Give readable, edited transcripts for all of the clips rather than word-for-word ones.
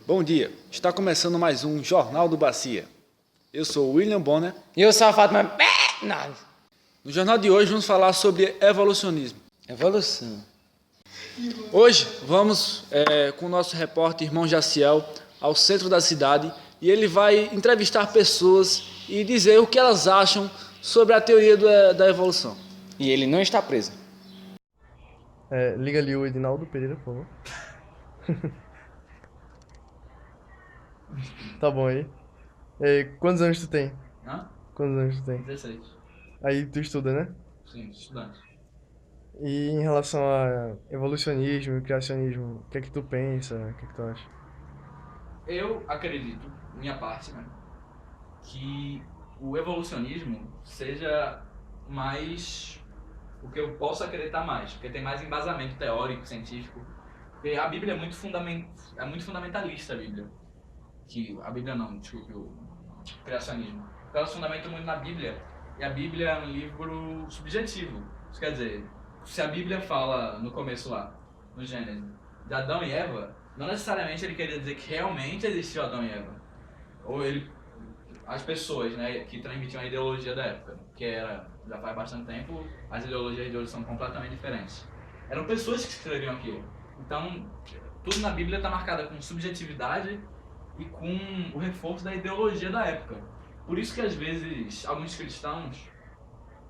Bom dia, está começando mais um Jornal do Bacia. Eu sou o William Bonner. E eu sou a Fátima. Não. No jornal de hoje vamos falar sobre evolucionismo. Evolução. Hoje vamos com o nosso repórter irmão Jaciel ao centro da cidade e ele vai entrevistar pessoas e dizer o que elas acham sobre a teoria da evolução. E ele não está preso. Liga ali o Edinaldo Pereira, por favor. Tá bom aí. Quantos anos tu tem? Hã? Quantos anos tu tem? 16. Aí tu estuda, né? Sim, estudante. E em relação a evolucionismo e criacionismo, o que é que tu pensa? O que é que tu acha? Eu acredito, minha parte, né, que o evolucionismo seja mais o que eu posso acreditar mais, porque tem mais embasamento teórico, científico. Porque a Bíblia é muito fundamentalista, a Bíblia. A Bíblia não, desculpe, o criacionismo. Porque ela se fundamenta muito na Bíblia, e a Bíblia é um livro subjetivo. Isso quer dizer, se a Bíblia fala no começo lá, no Gênesis, de Adão e Eva, não necessariamente ele queria dizer que realmente existiu Adão e Eva. Ou as pessoas, né, que transmitiam a ideologia da época, que era, já faz bastante tempo, as ideologias de hoje são completamente diferentes. Eram pessoas que escreviam aquilo. Então, tudo na Bíblia está marcado com subjetividade e com o reforço da ideologia da época. Por isso que às vezes alguns cristãos,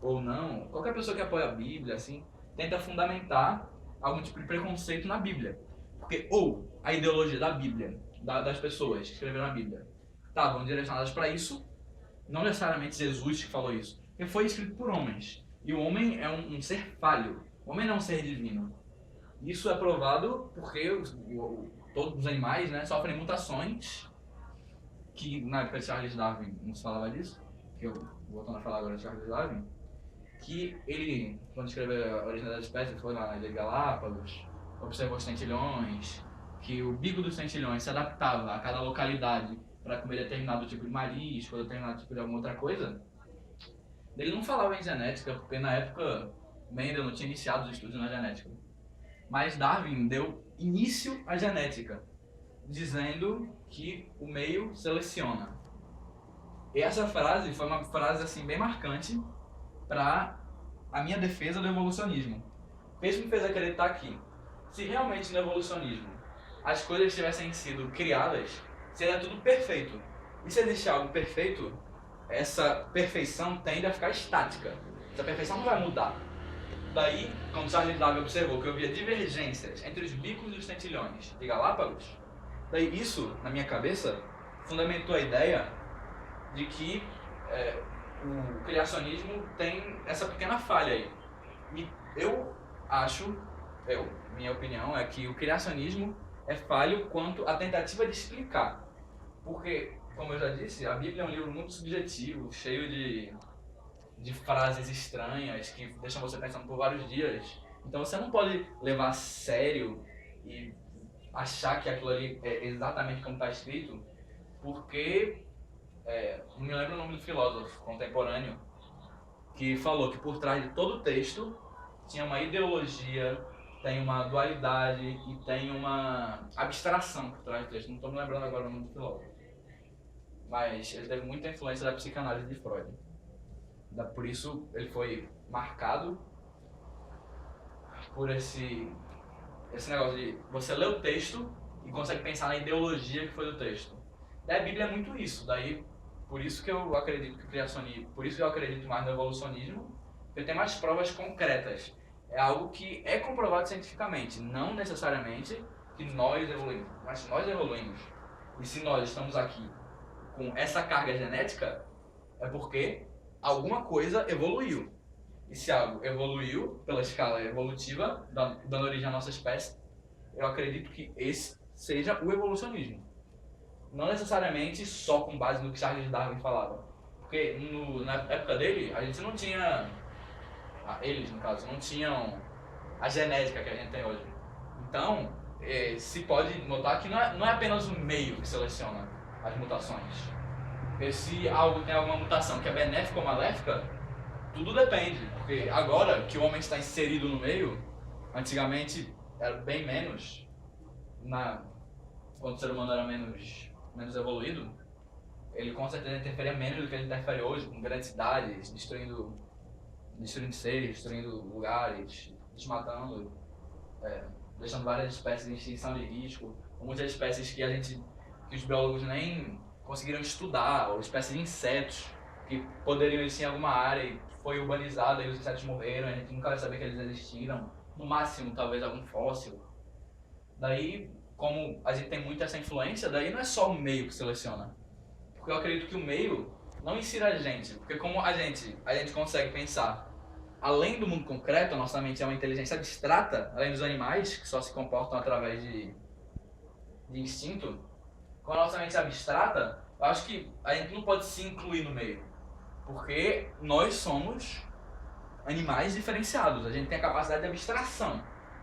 ou não, qualquer pessoa que apoia a Bíblia, assim, tenta fundamentar algum tipo de preconceito na Bíblia. Porque ou a ideologia da Bíblia, das pessoas que escreveram a Bíblia, estavam direcionadas para isso, não necessariamente Jesus que falou isso, porque foi escrito por homens. E o homem é um ser falho, o homem não é um ser divino. Isso é provado porque todos os animais, né, sofrem mutações, que na época de Charles Darwin não se falava disso, que eu voltando a falar agora de Charles Darwin, que ele, quando escreveu A Origem das Espécies, foi lá na Ilha de Galápagos, observou os tentilhões, que o bico dos tentilhões se adaptava a cada localidade para comer determinado tipo de marisco ou determinado tipo de alguma outra coisa. Ele não falava em genética, porque na época Mendel não tinha iniciado os estudos na genética. Mas Darwin deu início à genética, dizendo que o meio seleciona. E essa frase foi uma frase assim bem marcante para a minha defesa do evolucionismo. Isso me fez acreditar que, se realmente no evolucionismo as coisas tivessem sido criadas, seria tudo perfeito. E se existe algo perfeito, essa perfeição tende a ficar estática. Essa perfeição não vai mudar. Daí, quando Charles Darwin observou que havia divergências entre os bicos dos tentilhões de Galápagos, daí isso, na minha cabeça, fundamentou a ideia de que o criacionismo tem essa pequena falha aí. E eu acho, minha opinião é que o criacionismo é falho quanto à tentativa de explicar. Porque, como eu já disse, a Bíblia é um livro muito subjetivo, cheio de frases estranhas que deixam você pensando por vários dias. Então você não pode levar a sério e achar que aquilo ali é exatamente como está escrito, porque não me lembro o nome do filósofo contemporâneo que falou que por trás de todo o texto tinha uma ideologia, tem uma dualidade e tem uma abstração por trás do texto. Não estou me lembrando agora o nome do filósofo, mas ele teve muita influência da psicanálise de Freud. Por isso ele foi marcado por esse negócio de você ler o texto e consegue pensar na ideologia que foi do texto. Daí a Bíblia é muito isso. Daí, por isso que eu acredito que o criacionismo, por isso que eu acredito mais no evolucionismo, porque tem mais provas concretas. É algo que é comprovado cientificamente, não necessariamente que nós evoluímos, mas nós evoluímos. E se nós estamos aqui com essa carga genética, é porque alguma coisa evoluiu. E se algo evoluiu pela escala evolutiva, dando origem à nossa espécie, eu acredito que esse seja o evolucionismo. Não necessariamente só com base no que Charles Darwin falava. Porque na época dele, a gente não tinha... Eles, no caso, não tinham a genética que a gente tem hoje. Então, se pode notar que não é apenas o meio que seleciona as mutações. Porque se algo tem alguma mutação que é benéfica ou maléfica, tudo depende. Porque agora que o homem está inserido no meio, antigamente era bem menos quando o ser humano era menos evoluído, ele com certeza interferia menos do que ele interfere hoje, com grandes cidades, destruindo seres, destruindo lugares, desmatando, deixando várias espécies em extinção de risco, muitas espécies que os biólogos nem conseguiram estudar, ou espécies de insetos que poderiam existir em alguma área e foi urbanizada e os insetos morreram, a gente nunca vai saber que eles existiram, no máximo talvez algum fóssil. Daí, como a gente tem muito essa influência, daí não é só o meio que seleciona, porque eu acredito que o meio não ensina a gente, porque como a gente consegue pensar além do mundo concreto, a nossa mente é uma inteligência abstrata, além dos animais, que só se comportam através de instinto, com a nossa mente abstrata, eu acho que a gente não pode se incluir no meio, porque nós somos animais diferenciados, a gente tem a capacidade de abstração,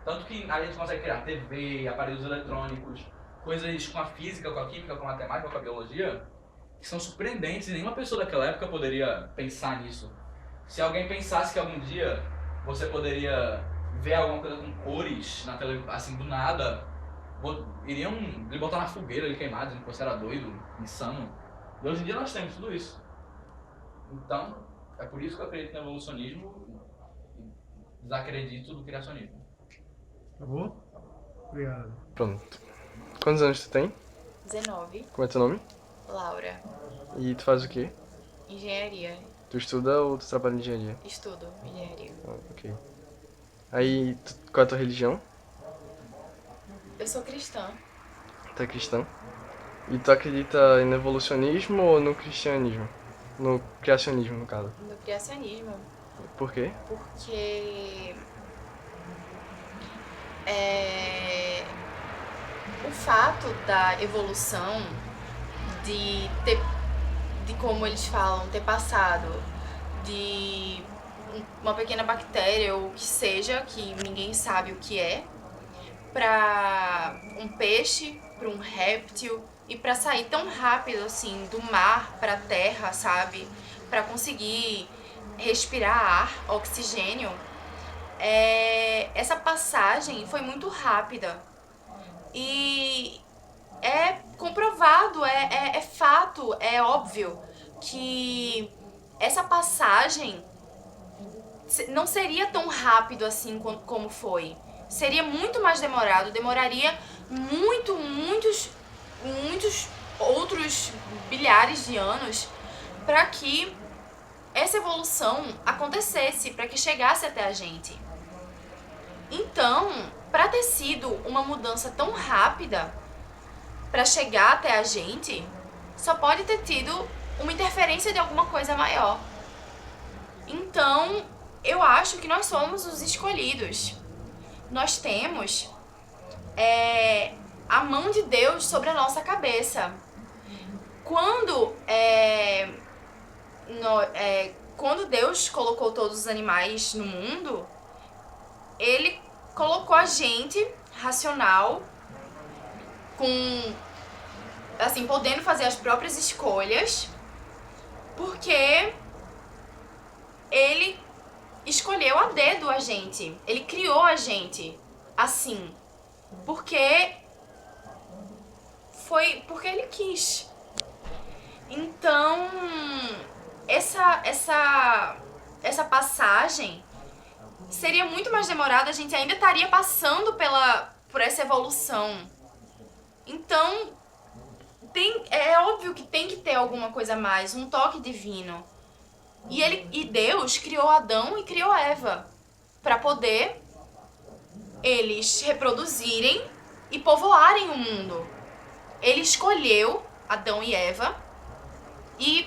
tanto que a gente consegue criar TV, aparelhos eletrônicos, coisas com a física, com a química, com a matemática, com a biologia, que são surpreendentes e nenhuma pessoa daquela época poderia pensar nisso. Se alguém pensasse que algum dia você poderia ver alguma coisa com cores na televisão, assim, do nada, iriam lhe botar na fogueira, lhe queimar, dizendo que você era doido, insano. E hoje em dia nós temos tudo isso. Então, é por isso que eu acredito no evolucionismo e desacredito do criacionismo. Tá bom? Obrigado. Pronto. Quantos anos tu tem? 19. Como é teu nome? Laura. E tu faz o quê? Engenharia. Tu estuda ou tu trabalha em engenharia? Estudo engenharia. Ah, ok. Aí, qual é a tua religião? Eu sou cristã. Tu é cristã? E tu acredita no evolucionismo ou no cristianismo? No criacionismo, no caso. No criacionismo. Por quê? Porque o fato da evolução, de como eles falam, ter passado de uma pequena bactéria ou o que seja, que ninguém sabe o que é, para um peixe, para um réptil, e para sair tão rápido assim do mar para a terra, sabe? Para conseguir respirar ar, oxigênio. Essa passagem foi muito rápida e é comprovado, é fato, é óbvio que essa passagem não seria tão rápido assim como foi. Seria muito mais demorado, demoraria muitos outros bilhares de anos para que essa evolução acontecesse, para que chegasse até a gente. Então, para ter sido uma mudança tão rápida para chegar até a gente, só pode ter tido uma interferência de alguma coisa maior. Então, eu acho que nós somos os escolhidos. Nós temos a mão de Deus sobre a nossa cabeça. Quando Deus colocou todos os animais no mundo, Ele colocou a gente racional, podendo fazer as próprias escolhas, porque Ele escolheu a dedo a gente. Ele criou a gente assim, porque Ele quis. Então, essa passagem seria muito mais demorada, a gente ainda estaria passando por essa evolução. Então, é óbvio que tem que ter alguma coisa a mais, um toque divino. E Deus criou Adão e criou Eva para poder eles reproduzirem e povoarem o mundo. Ele escolheu Adão e Eva. E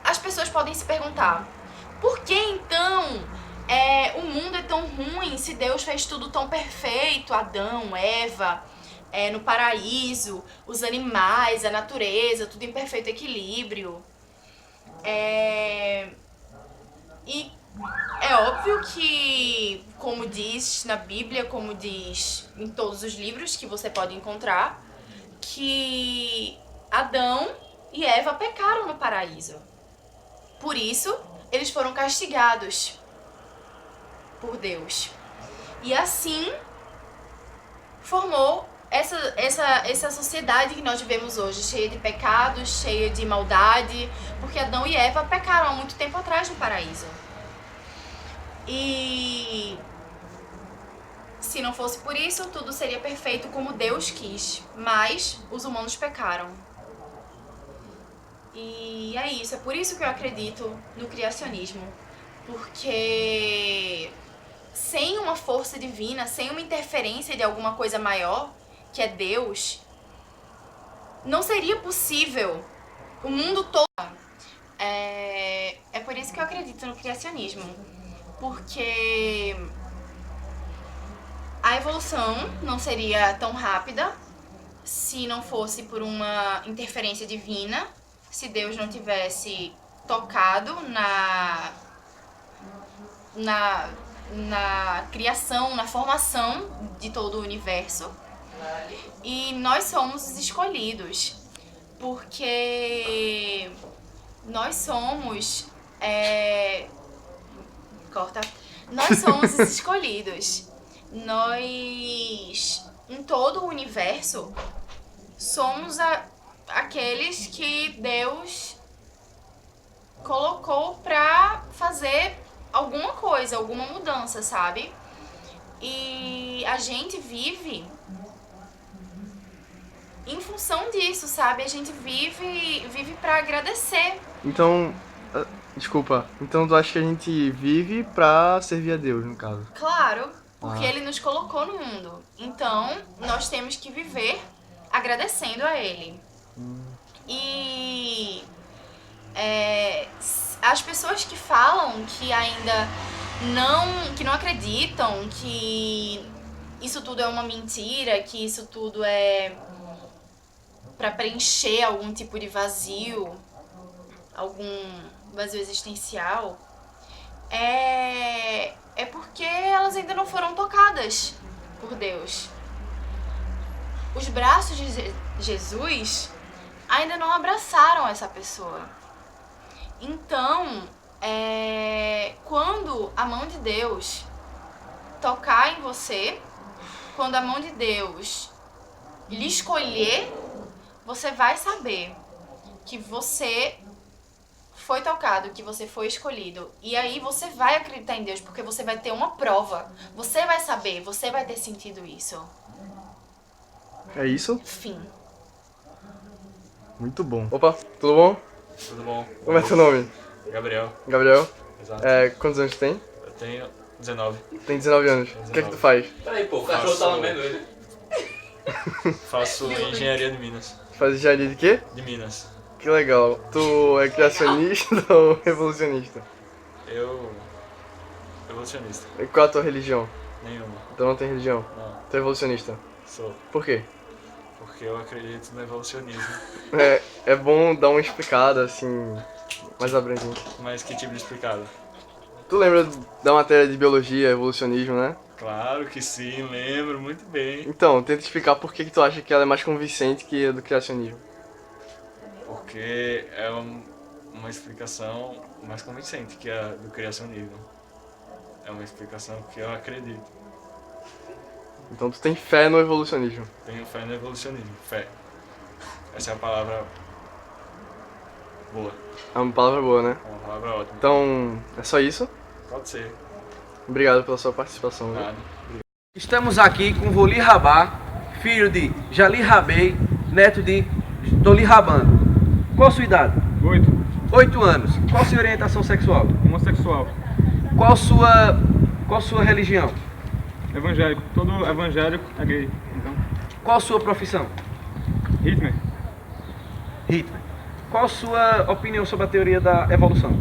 as pessoas podem se perguntar: por que então o mundo é tão ruim se Deus fez tudo tão perfeito? Adão, Eva, no paraíso, os animais, a natureza, tudo em perfeito equilíbrio. E é óbvio que, como diz na Bíblia, como diz em todos os livros que você pode encontrar, que Adão e Eva pecaram no paraíso. Por isso, eles foram castigados por Deus. E assim formou essa sociedade que nós vivemos hoje, cheia de pecados, cheia de maldade, porque Adão e Eva pecaram há muito tempo atrás no paraíso. E se não fosse por isso, tudo seria perfeito como Deus quis, mas os humanos pecaram. E é isso, é por isso que eu acredito no criacionismo, porque sem uma força divina, sem uma interferência de alguma coisa maior, que é Deus, não seria possível o mundo todo. É por isso que eu acredito no criacionismo, porque a evolução não seria tão rápida se não fosse por uma interferência divina, se Deus não tivesse tocado na criação, na formação de todo o universo. E nós somos os escolhidos, porque nós somos nós somos os escolhidos. Nós, em todo o universo, somos aqueles que Deus colocou pra fazer alguma coisa, alguma mudança, sabe? E a gente vive em função disso, sabe? A gente vive pra agradecer. Então, desculpa, então tu acha que a gente vive pra servir a Deus, no caso? Claro, porque Ele nos colocou no mundo. Então, nós temos que viver agradecendo a Ele. E as pessoas que falam que ainda que não acreditam, que isso tudo é uma mentira, que isso tudo é para preencher algum tipo de vazio, algum vazio existencial, é porque elas ainda não foram tocadas por Deus. Os braços de Jesus ainda não abraçaram essa pessoa. Então, quando a mão de Deus tocar em você, quando a mão de Deus lhe escolher, você vai saber que você foi tocado, que você foi escolhido. E aí você vai acreditar em Deus, porque você vai ter uma prova. Você vai saber, você vai ter sentido isso. É isso? Fim. Muito bom. Opa, tudo bom? Tudo bom? Como é teu nome? Gabriel. Gabriel? Exato. Quantos anos tu tem? Eu tenho 19. Tem 19 anos. O que é que tu faz? Peraí, pô, o cachorro tá lambendo ele. Faço engenharia de Minas. Faz engenharia de quê? De Minas. Que legal. Tu é criacionista ou evolucionista? Eu... evolucionista. E qual a tua religião? Nenhuma. Tu não tem religião? Não. Tu é evolucionista. Sou. Por quê? Porque eu acredito no evolucionismo. É bom dar uma explicada, assim, mais abrangente. Mas que tipo de explicado? Tu lembra da matéria de biologia, evolucionismo, né? Claro que sim, lembro muito bem. Então, tenta explicar por que tu acha que ela é mais convincente que a do criacionismo. Porque é uma explicação mais convincente que a do criacionismo. É uma explicação que eu acredito. Então tu tem fé no evolucionismo. Tenho fé no evolucionismo. Fé. Essa é a palavra boa. É uma palavra boa, né? É uma palavra ótima. Então, é só isso. Pode ser. Obrigado pela sua participação. Viu? Nada. Estamos aqui com Voli Rabá, filho de Jali Rabei, neto de Toli Rabando. Qual a sua idade? 8. 8 anos. Qual a sua orientação sexual? Homossexual. Qual sua religião? Evangélico. Todo evangélico é gay. Então, Qual a sua profissão? Hitler. Hitler. Qual a sua opinião sobre a teoria da evolução?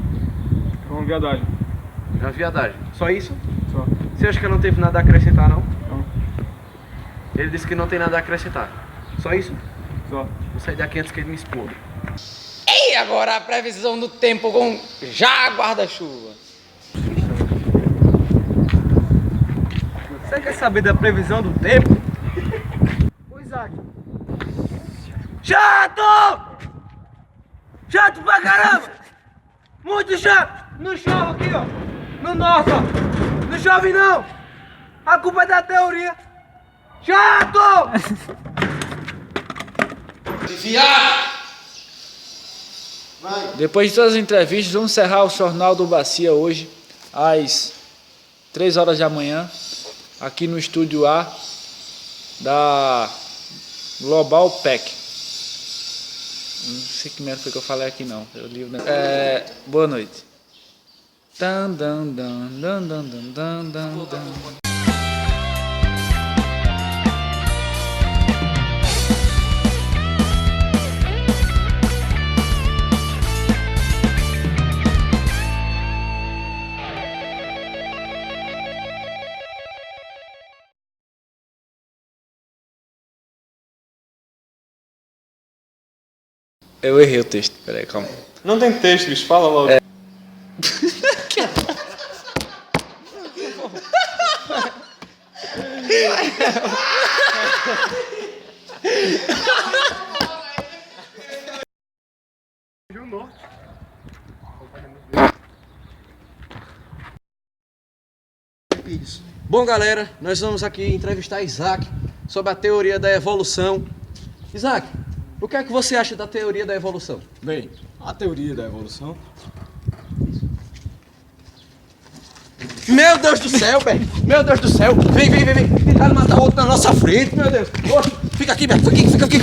É uma viadagem. É uma viadagem. Só isso? Só. Você acha que não teve nada a acrescentar, não? Não. Ele disse que não tem nada a acrescentar. Só isso? Só. Vou sair daqui antes que ele me exploda. E agora a previsão do tempo com já guarda-chuva. Você quer saber da previsão do tempo? Ô Isaac. Chato! Chato pra caramba! Muito chato! Não chove aqui, ó. No norte, ó. Não chove não! A culpa é da teoria. Chato! Depois de todas as entrevistas, vamos encerrar o Jornal do Bacia hoje, às 3 horas da manhã, aqui no estúdio A da Global Pack. Não sei que merda foi que eu falei aqui não. Eu li, boa noite. Dan, dan, dan, dan, dan, dan, dan, dan. Eu errei o texto, peraí, calma. Não tem texto, bicho, fala logo. Bom, galera, nós vamos aqui entrevistar Isaac sobre a teoria da evolução. Isaac, o que é que você acha da teoria da evolução? Bem, a teoria da evolução... Meu Deus do céu, velho! Meu Deus do céu! Vem! Tentaram matar outro na nossa frente, meu Deus! Oxe, fica aqui, velho! Fica aqui!